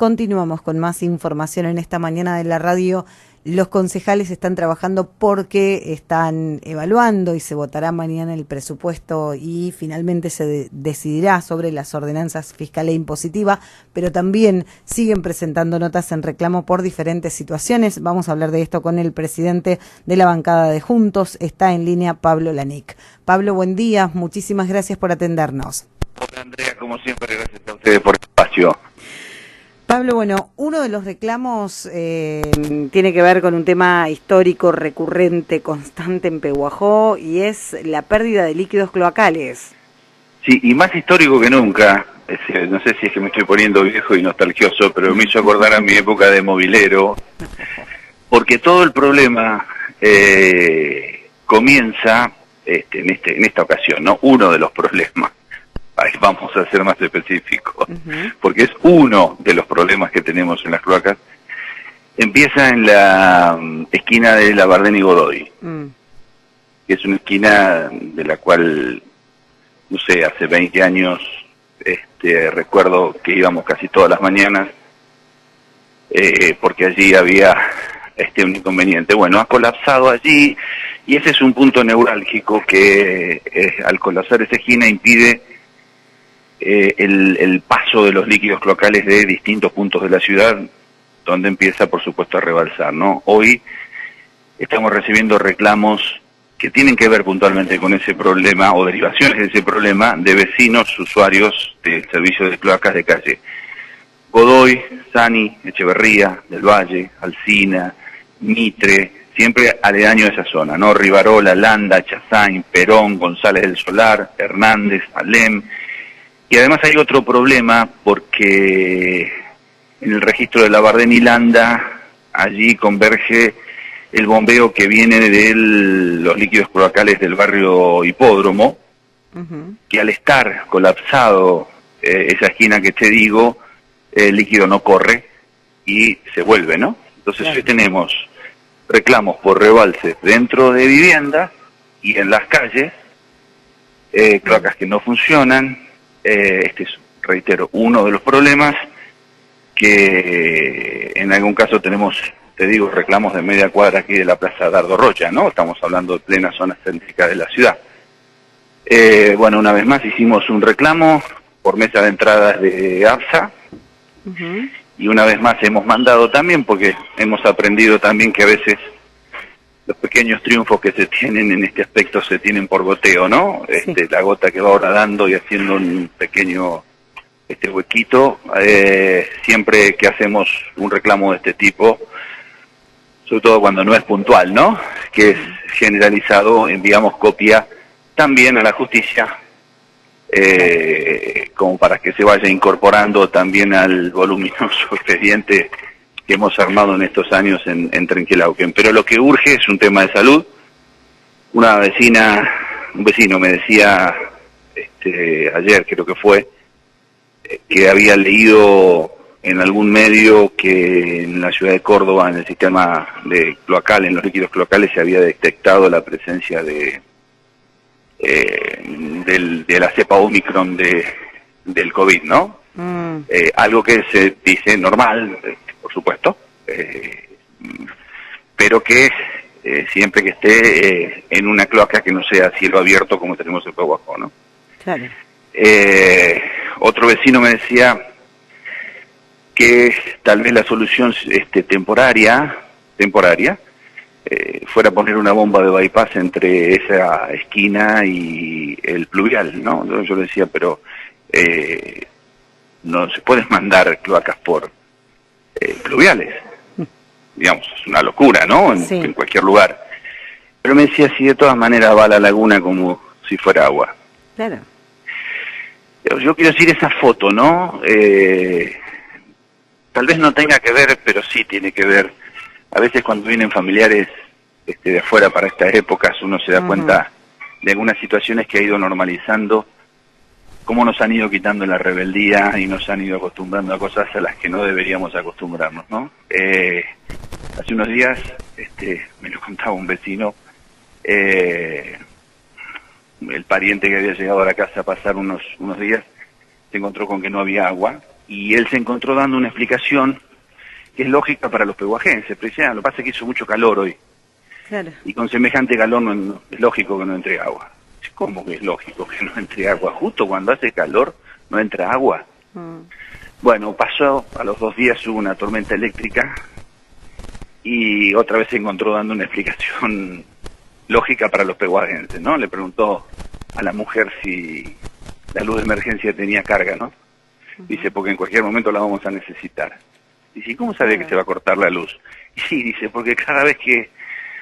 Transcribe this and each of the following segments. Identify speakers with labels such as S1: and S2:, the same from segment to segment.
S1: Continuamos con más información en esta mañana de la radio. Los concejales están trabajando porque están evaluando y se votará mañana el presupuesto y finalmente se decidirá sobre las ordenanzas fiscal e impositiva, pero también siguen presentando notas en reclamo por diferentes situaciones. Vamos a hablar de esto con el presidente de la bancada de Juntos. Está en línea Pablo Lanic. Pablo, buen día. Muchísimas gracias por atendernos.
S2: Hola Andrea, como siempre, gracias a ustedes por el espacio.
S1: Pablo, bueno, uno de los reclamos tiene que ver con un tema histórico, recurrente, constante en Pehuajó, y es la pérdida de líquidos cloacales.
S2: Sí, y más histórico que nunca. No sé si es que me estoy poniendo viejo y nostalgioso, pero me hizo acordar a mi época de movilero, porque todo el problema comienza en esta ocasión, ¿no? Uno de los problemas. Ahí vamos a ser más específicos, porque es uno de los problemas que tenemos en las cloacas. Empieza en la esquina de Labardén y Godoy, que es una esquina de la cual, no sé, hace 20 años recuerdo que íbamos casi todas las mañanas, porque allí había un inconveniente. Bueno, ha colapsado allí, y ese es un punto neurálgico que al colapsar esa esquina impide el paso de los líquidos cloacales de distintos puntos de la ciudad, donde empieza, por supuesto, a rebalsar, ¿no? Hoy estamos recibiendo reclamos que tienen que ver puntualmente con ese problema, o derivaciones de ese problema, de vecinos, usuarios del servicio de cloacas de calle Godoy, Sani, Echeverría, del Valle, Alsina, Mitre, siempre aledaño de esa zona, ¿no? Rivarola, Landa, Chazain, Perón, González del Solar, Hernández, Alem. Y además hay otro problema, porque en el registro de Labardén y Landa, allí converge el bombeo que viene de los líquidos cloacales del barrio Hipódromo, que al estar colapsado esa esquina que te digo, el líquido no corre y se vuelve, ¿no? Entonces hoy tenemos reclamos por rebalses dentro de viviendas y en las calles, cloacas que no funcionan. Este es, reitero, uno de los problemas que en algún caso tenemos, te digo, reclamos de media cuadra aquí de la Plaza Dardo Rocha, ¿no? Estamos hablando de plena zona céntrica de la ciudad. Bueno, una vez más hicimos un reclamo por mesa de entradas de ABSA, y una vez más hemos mandado también, porque hemos aprendido también que a veces los pequeños triunfos que se tienen en este aspecto se tienen por goteo, ¿no? La gota que va horadando y haciendo un pequeño huequito. Siempre que hacemos un reclamo de este tipo, sobre todo cuando no es puntual, ¿no? Que es generalizado, enviamos copia también a la justicia, como para que se vaya incorporando también al voluminoso expediente que hemos armado en estos años en Trenquelauquen. Pero lo que urge es un tema de salud. Un vecino me decía ayer, creo que fue, que había leído en algún medio que en la ciudad de Córdoba, en el sistema de cloacal, en los líquidos cloacales, se había detectado la presencia de la cepa Omicron del COVID, ¿no? Algo que se dice normal, por supuesto, pero que siempre que esté en una cloaca que no sea a cielo abierto como tenemos en Pehuajó, ¿no?
S1: Claro.
S2: Otro vecino me decía que tal vez la solución temporaria fuera poner una bomba de bypass entre esa esquina y el pluvial, ¿no? Entonces yo le decía, pero no se pueden mandar cloacas por pluviales. Digamos, es una locura, ¿no? En cualquier lugar. Pero me decía, si de todas maneras va a la laguna como si fuera agua.
S1: Claro.
S2: Yo quiero decir, esa foto, ¿no? Tal vez no tenga que ver, pero sí tiene que ver. A veces cuando vienen familiares de afuera para estas épocas, uno se da cuenta de algunas situaciones que ha ido normalizando, cómo nos han ido quitando la rebeldía y nos han ido acostumbrando a cosas a las que no deberíamos acostumbrarnos, ¿no? Hace unos días, me lo contaba un vecino, el pariente que había llegado a la casa a pasar unos días, se encontró con que no había agua, y él se encontró dando una explicación que es lógica para los pehuajenses. Pero decía, lo que pasa es que hizo mucho calor hoy.
S1: Claro.
S2: Y con semejante calor es lógico que no entre agua. ¿Cómo que es lógico que no entre agua? Justo cuando hace calor no entra agua. Bueno, pasó, a los 2 días hubo una tormenta eléctrica y otra vez se encontró dando una explicación lógica para los pehuajenses, ¿no? Le preguntó a la mujer si la luz de emergencia tenía carga, ¿no? Dice, porque en cualquier momento la vamos a necesitar. Dice, ¿y cómo sabe que se va a cortar la luz? Y sí, dice, porque cada vez que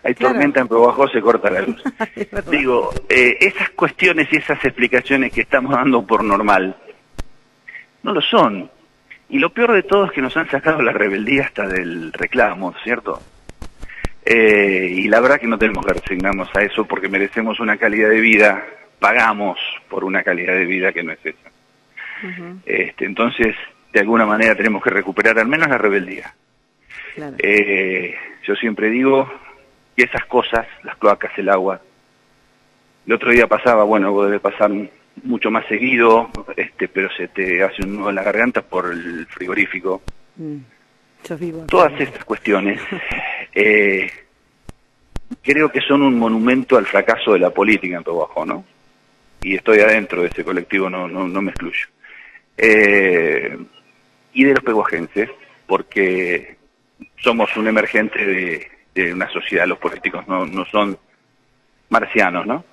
S2: hay tormenta en Pehuajó se corta la luz. Digo, esas cuestiones y esas explicaciones que estamos dando por normal, no lo son. Y lo peor de todo es que nos han sacado la rebeldía hasta del reclamo, ¿cierto? Y la verdad que no tenemos que resignarnos a eso porque merecemos una calidad de vida, pagamos por una calidad de vida que no es esa. Entonces, de alguna manera tenemos que recuperar al menos la rebeldía. Claro. Yo siempre digo que esas cosas, las cloacas, el agua, el otro día pasaba, bueno, debe pasar mucho más seguido, pero se te hace un nudo en la garganta por el frigorífico. Yo vivo. Todas estas cuestiones creo que son un monumento al fracaso de la política en Pehuajó, ¿no? Y estoy adentro de ese colectivo, no me excluyo. Y de los pehuajenses, porque somos un emergente de una sociedad, los políticos no son marcianos, ¿no?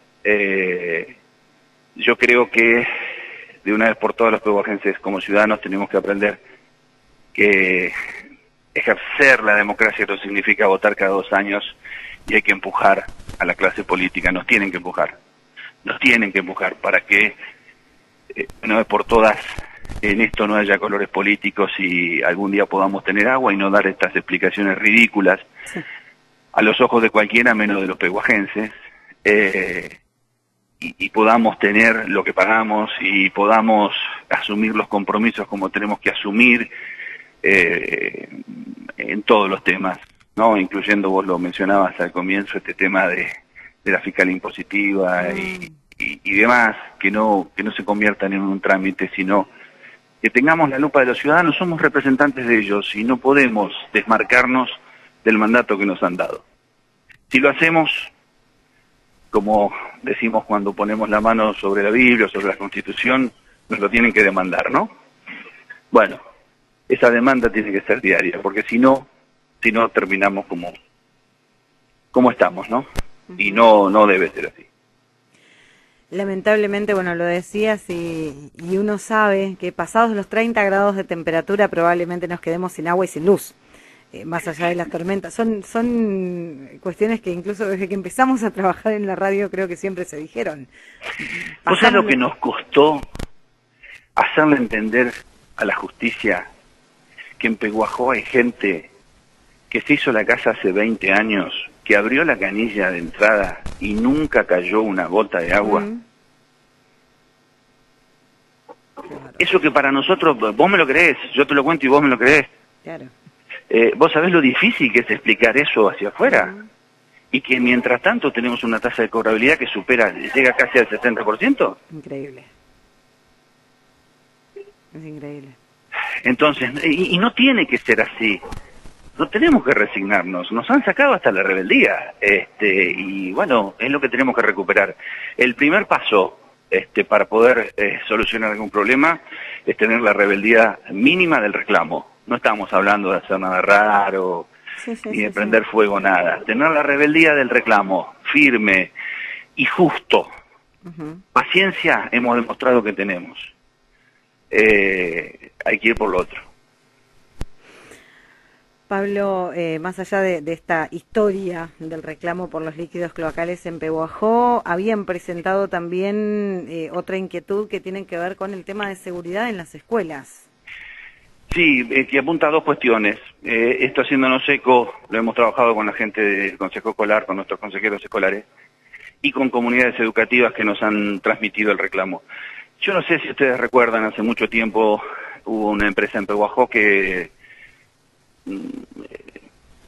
S2: Yo creo que de una vez por todas los pehuajenses como ciudadanos tenemos que aprender que ejercer la democracia no significa votar cada 2 años y hay que empujar a la clase política, nos tienen que empujar para que de una vez por todas en esto no haya colores políticos y algún día podamos tener agua y no dar estas explicaciones ridículas a los ojos de cualquiera menos de los pehuajenses, y podamos tener lo que pagamos y podamos asumir los compromisos como tenemos que asumir en todos los temas, ¿no? Incluyendo, vos lo mencionabas al comienzo, este tema de la fiscal impositiva y demás, que no se conviertan en un trámite, sino que tengamos la lupa de los ciudadanos, somos representantes de ellos y no podemos desmarcarnos del mandato que nos han dado. Si lo hacemos, como decimos cuando ponemos la mano sobre la Biblia o sobre la Constitución, nos lo tienen que demandar, ¿no? Bueno, esa demanda tiene que ser diaria, porque si no terminamos como estamos, ¿no? Y no debe ser así.
S1: Lamentablemente, bueno, lo decías y uno sabe que pasados los 30 grados de temperatura probablemente nos quedemos sin agua y sin luz, más allá de las tormentas. Son cuestiones que incluso desde que empezamos a trabajar en la radio creo que siempre se dijeron.
S2: ¿Vos sabés lo que nos costó hacerle entender a la justicia que en Pehuajó hay gente que se hizo la casa hace 20 años, que abrió la canilla de entrada y nunca cayó una gota de agua? Claro. Eso que para nosotros, vos me lo creés, yo te lo cuento y vos me lo creés. Claro. ¿Vos sabés lo difícil que es explicar eso hacia afuera? Y que mientras tanto tenemos una tasa de cobrabilidad que llega casi al 70%.
S1: Increíble. Es increíble.
S2: Entonces, y no tiene que ser así. No tenemos que resignarnos, nos han sacado hasta la rebeldía, y bueno, es lo que tenemos que recuperar. El primer paso para poder solucionar algún problema es tener la rebeldía mínima del reclamo. No estamos hablando de hacer nada raro, ni de prender fuego, nada. Tener la rebeldía del reclamo, firme y justo. Paciencia hemos demostrado que tenemos. Hay que ir por lo otro.
S1: Pablo, más allá de esta historia del reclamo por los líquidos cloacales en Pehuajó, habían presentado también otra inquietud que tiene que ver con el tema de seguridad en las escuelas.
S2: Sí, que apunta a 2 cuestiones. Esto haciéndonos eco, lo hemos trabajado con la gente del Consejo Escolar, con nuestros consejeros escolares y con comunidades educativas que nos han transmitido el reclamo. Yo no sé si ustedes recuerdan, hace mucho tiempo hubo una empresa en Pehuajó que,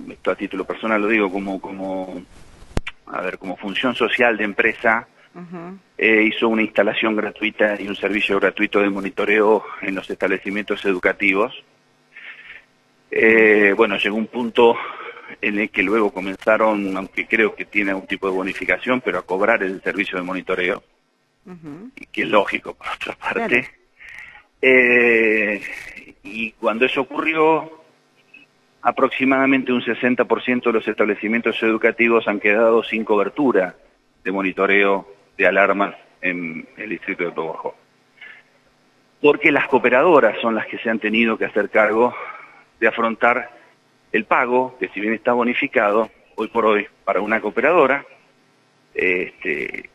S2: esto a título personal lo digo, como función social de empresa, hizo una instalación gratuita y un servicio gratuito de monitoreo en los establecimientos educativos. Bueno, llegó un punto en el que luego comenzaron, aunque creo que tiene algún tipo de bonificación, pero a cobrar el servicio de monitoreo, y que es lógico por otra parte. Claro. Y cuando eso ocurrió, aproximadamente un 60% de los establecimientos educativos han quedado sin cobertura de monitoreo de alarmas en el distrito de Pehuajó. Porque las cooperadoras son las que se han tenido que hacer cargo de afrontar el pago, que si bien está bonificado, hoy por hoy, para una cooperadora, que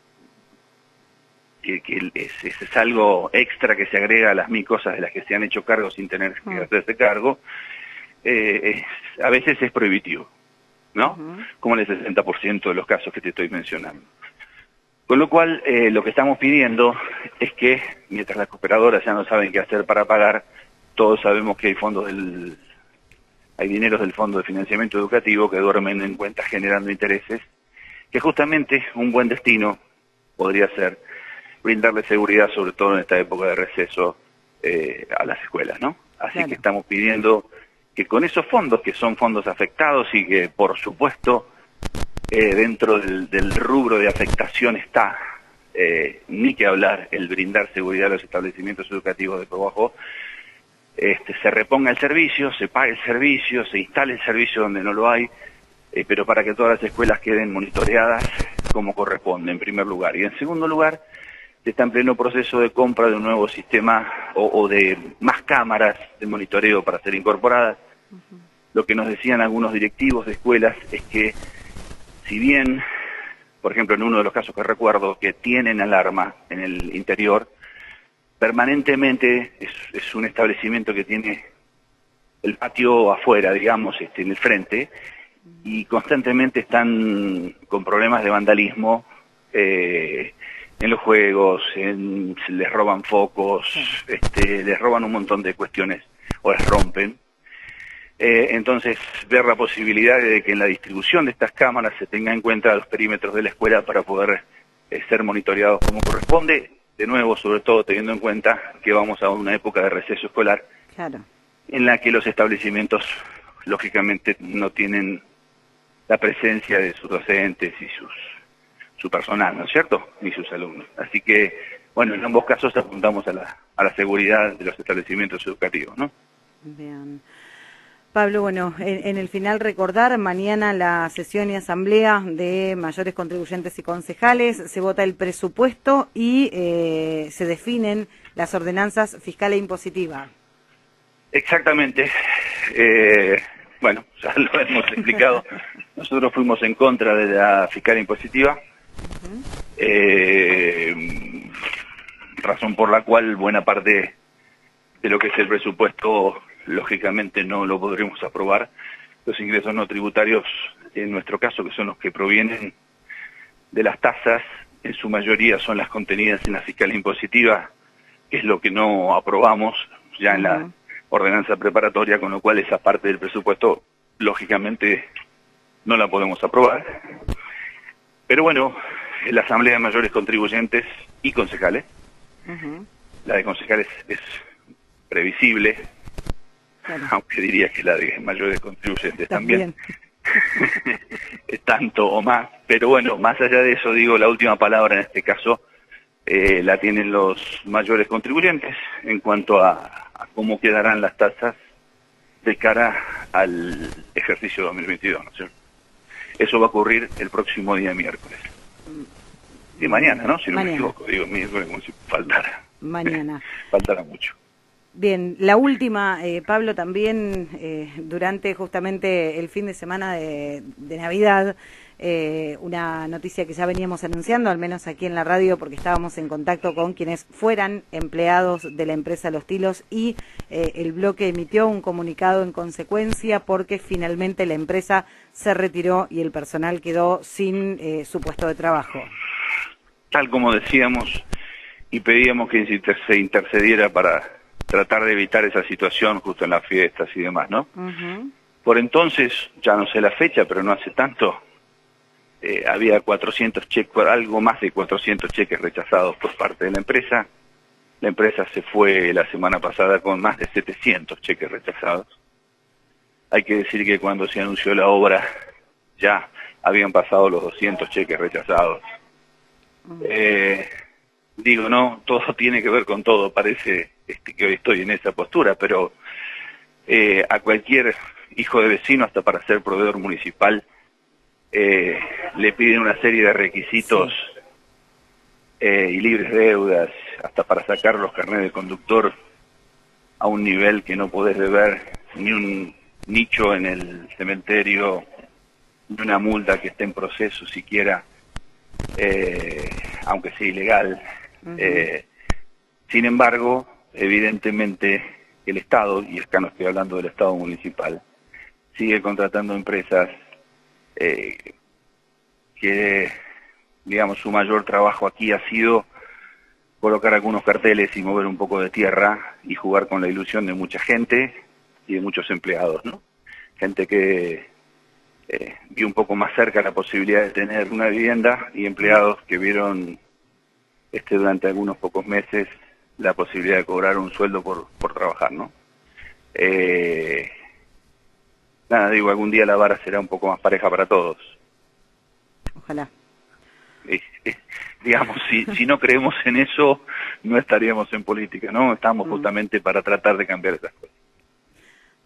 S2: es algo extra que se agrega a las 1000 cosas de las que se han hecho cargo sin tener que hacerse cargo, a veces es prohibitivo, ¿no? Como en el 60% de los casos que te estoy mencionando. Con lo cual, lo que estamos pidiendo es que, mientras las cooperadoras ya no saben qué hacer para pagar, todos sabemos que hay dineros del Fondo de Financiamiento Educativo que duermen en cuentas generando intereses, que justamente un buen destino podría ser brindarle seguridad, sobre todo en esta época de receso, a las escuelas, ¿no? Así que estamos pidiendo que con esos fondos, que son fondos afectados y que, por supuesto, dentro del rubro de afectación está, ni que hablar, el brindar seguridad a los establecimientos educativos de Pehuajó, se reponga el servicio, se pague el servicio, se instale el servicio donde no lo hay, pero para que todas las escuelas queden monitoreadas como corresponde, en primer lugar. Y en segundo lugar, se está en pleno proceso de compra de un nuevo sistema o de más cámaras de monitoreo para ser incorporadas. Lo que nos decían algunos directivos de escuelas es que, si bien, por ejemplo, en uno de los casos que recuerdo, que tienen alarma en el interior, permanentemente es un establecimiento que tiene el patio afuera, digamos, en el frente, y constantemente están con problemas de vandalismo en los juegos, les roban focos, les roban un montón de cuestiones o les rompen. Entonces, ver la posibilidad de que en la distribución de estas cámaras se tenga en cuenta los perímetros de la escuela para poder ser monitoreados como corresponde, de nuevo, sobre todo teniendo en cuenta que vamos a una época de receso escolar, en la que los establecimientos, lógicamente, no tienen la presencia de sus docentes y su personal, ¿no es cierto?, ni sus alumnos. Así que, bueno, en ambos casos apuntamos a la seguridad de los establecimientos educativos, ¿no?
S1: Bien. Pablo, bueno, en el final recordar, mañana la sesión y asamblea de mayores contribuyentes y concejales, se vota el presupuesto y se definen las ordenanzas fiscal e impositiva.
S2: Exactamente. Bueno, ya lo hemos explicado. Nosotros fuimos en contra de la fiscal e impositiva, razón por la cual buena parte de lo que es el presupuesto lógicamente no lo podremos aprobar. Los ingresos no tributarios, en nuestro caso, que son los que provienen de las tasas, en su mayoría son las contenidas en la fiscal impositiva, que es lo que no aprobamos ya en la ordenanza preparatoria, con lo cual esa parte del presupuesto, lógicamente, no la podemos aprobar. Pero bueno, en la Asamblea de Mayores Contribuyentes y Concejales, la de concejales es previsible, aunque diría que la de mayores contribuyentes también es tanto o más, pero bueno, más allá de eso, digo, la última palabra en este caso la tienen los mayores contribuyentes en cuanto a cómo quedarán las tasas de cara al ejercicio 2022, ¿no es cierto? Eso va a ocurrir el próximo día miércoles. De mañana, ¿no? Si no me equivoco, digo miércoles como si faltara.
S1: Mañana.
S2: Faltará mucho.
S1: Bien, la última, Pablo, también durante justamente el fin de semana de Navidad, una noticia que ya veníamos anunciando, al menos aquí en la radio, porque estábamos en contacto con quienes fueran empleados de la empresa Los Tilos, y el bloque emitió un comunicado en consecuencia porque finalmente la empresa se retiró y el personal quedó sin su puesto de trabajo.
S2: Tal como decíamos y pedíamos que se intercediera para tratar de evitar esa situación justo en las fiestas y demás, ¿no? Por entonces, ya no sé la fecha, pero no hace tanto, había 400 cheques, algo más de 400 cheques rechazados por parte de la empresa. La empresa se fue la semana pasada con más de 700 cheques rechazados. Hay que decir que cuando se anunció la obra ya habían pasado los 200 cheques rechazados. Digo, no, todo tiene que ver con todo. Parece que hoy estoy en esa postura, pero a cualquier hijo de vecino, hasta para ser proveedor municipal, le piden una serie de requisitos y libres deudas, hasta para sacar los carnets de conductor a un nivel que no podés deber ni un nicho en el cementerio, ni una multa que esté en proceso siquiera, aunque sea ilegal. Sin embargo, evidentemente el Estado, y acá no estoy hablando del Estado municipal, sigue contratando empresas que, digamos, su mayor trabajo aquí ha sido colocar algunos carteles y mover un poco de tierra y jugar con la ilusión de mucha gente y de muchos empleados, ¿no? Gente que vio un poco más cerca la posibilidad de tener una vivienda, y empleados que vieron durante algunos pocos meses la posibilidad de cobrar un sueldo por trabajar, ¿no? Nada, digo, algún día la vara será un poco más pareja para todos.
S1: Ojalá.
S2: Digamos, si no creemos en eso, no estaríamos en política, ¿no? Estamos justamente para tratar de cambiar esas cosas.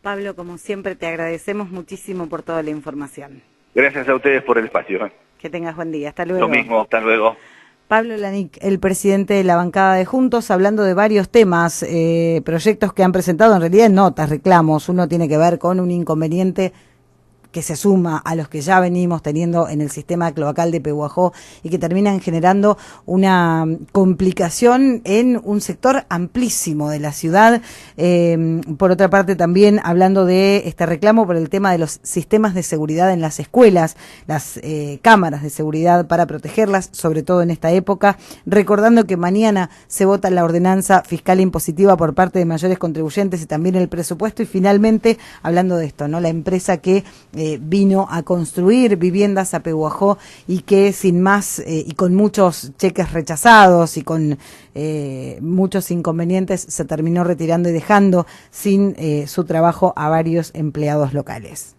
S1: Pablo, como siempre, te agradecemos muchísimo por toda la información.
S2: Gracias a ustedes por el espacio.
S1: Que tengas buen día. Hasta luego.
S2: Lo mismo, hasta luego.
S1: Pablo Lanic, el presidente de la bancada de Juntos, hablando de varios temas, proyectos que han presentado, en realidad notas, reclamos. Uno tiene que ver con un inconveniente que se suma a los que ya venimos teniendo en el sistema cloacal de Pehuajó y que terminan generando una complicación en un sector amplísimo de la ciudad. Por otra parte, también hablando de este reclamo por el tema de los sistemas de seguridad en las escuelas, las cámaras de seguridad para protegerlas, sobre todo en esta época, recordando que mañana se vota la ordenanza fiscal impositiva por parte de mayores contribuyentes y también el presupuesto. Y finalmente, hablando de esto, ¿no? La empresa que vino a construir viviendas a Pehuajó y que sin más y con muchos cheques rechazados y con muchos inconvenientes se terminó retirando y dejando sin su trabajo a varios empleados locales.